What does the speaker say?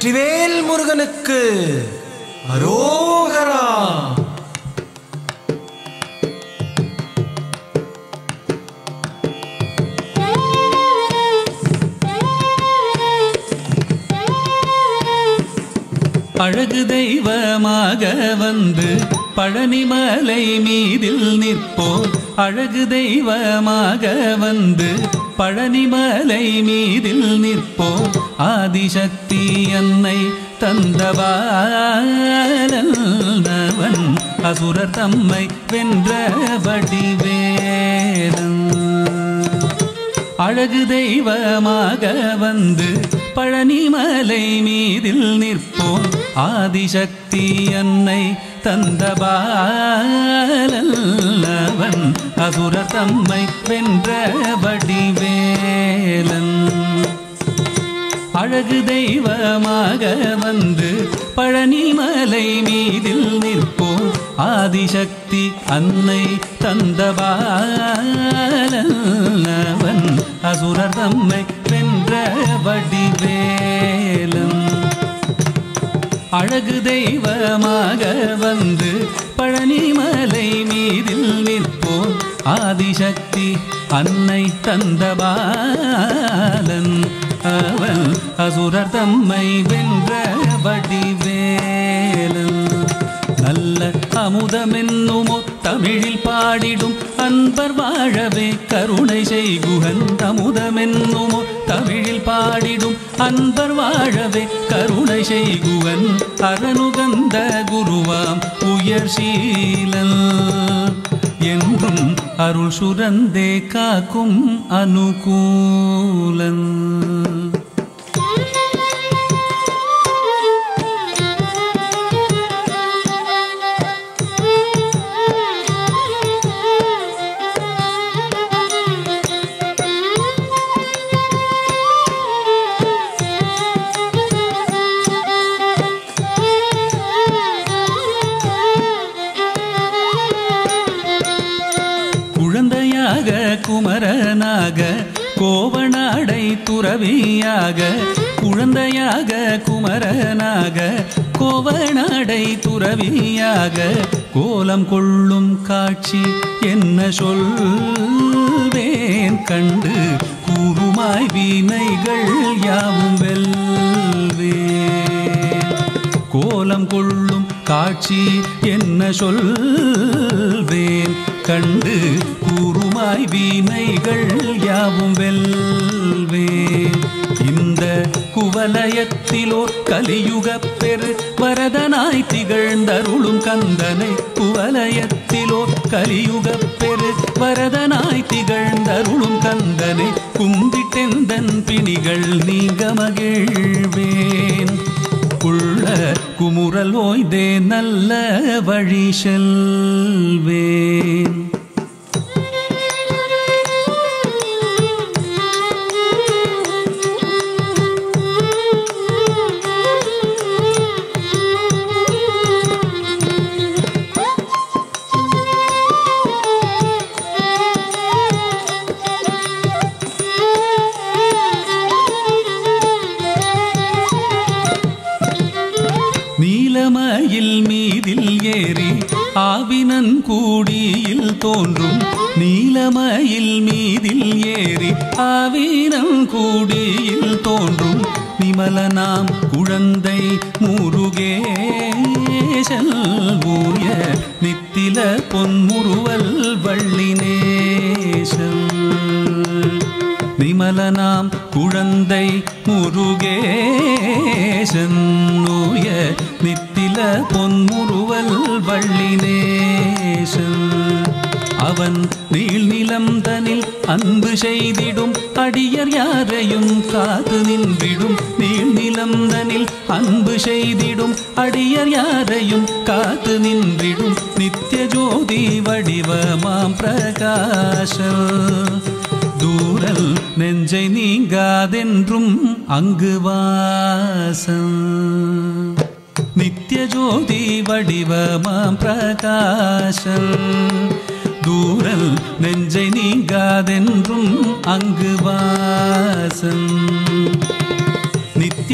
வெற்றிவேல் முருகனுக்கு அரோகரா. அழகு தெய்வமாக வந்து பழனிமலை மீதில் நிற்போம். அழகு தெய்வமாக வந்து பழனிமலை மீதில் நிற்போம். ஆதிசக்தி அன்னை தந்தவாளவன் அசுரர் தம்மை வென்ற வடிவேலன். அழகு தெய்வமாக வந்து பழனிமலை மீதில் நிற்போம். ஆதிசக்தி அன்னை தந்தபாலவன் அசுரர் தம்மை வென்ற வடிவேலன். அழகு தெய்வமாக வந்து பழனிமலை மீதில் நிற்போம். ஆதிசக்தி அன்னை தந்தபாலவன் அசுரர் தம்மை வென்ற வடிவேலன். அழகு தெய்வமாக வந்து பழனிமலை மீதில் நிற்போம். ஆதிசக்தி அன்னை தந்தபாலன் அவன் அசுரர் தம்மை வென்ற வடிவேலன். நல்ல அமுதமென்னுமோ தமிழில் பாடிடும் அன்பர் வாழவே கருணை செய்குகன். அமுதமென்னுமோ தமிழில் பாடிடும் அன்பர் வாழவே கருணை செய்குவன். அரணுகந்த குருவாம் உயர் சீலன் என்றும் அருள் சுரந்தே காக்கும் அனுகூலன். குழந்தையாக குமரனாக கோவனாடை துறவியாக. குழந்தையாக குமரனாக கோவனாடை துறவியாக. கோலம் கொள்ளும் காட்சி என்ன சொல்வேன் கண்டு கூறுமாய் வினைகள் யாவும் வெல்வேன். கோலம் கொள்ளும் காட்சி என்ன சொல்வேன் கண்டு கூறுமாய் வினைகள் யாவும் வெல்வேன். இந்த குவலயத்திலோர் கலியுகப் பெரு வரதனாய் திகழ்ந்தருளும் கந்தனை. குவலயத்திலோர் கலியுகப் பெரு வரதனாய் திகழ்ந்தருளும் கந்தனை கும்பிட்டெந்தன் பிணிகள் நீங்க மகிழ்வேன். உள்ள குமுறல் ஓய்தே நல்ல வழி செல்வேன். நீலமயில் மீதில் ஏறி ஆவினன் கூடியில் தோன்றும். நீலமயில் மீதில் ஏறி ஆவினன் கூடியில் தோன்றும். நிமலனாம் குழந்தை முருகேசன் ஊய நித்தில பொன்முறுவல் வள்ளினேசன். நிமலனாம் குழந்தை முருகேசன் ஊய நித்தில பொன்முறுவல் வள்ளினேசன். அவன் நீள்நிலம் தனில் அன்பு செய்திடும் அடியர் யாரையும் காத்து நின்றிடும். நீள்நிலம் தனில் அன்பு செய்திடும் அடியர் யாரையும் காத்து நின்றிடும். நித்திய ஜோதி வடிவமாம் பிரகாசம் தூரல் நெஞ்சை நீங்காதென்றும் அங்கு வாசம். நித்திய ஜோதி வடிவமாம் பிரகாசம் தூரல் நெஞ்சை நீங்காதென்றும் அங்கு வாசம். நித்திய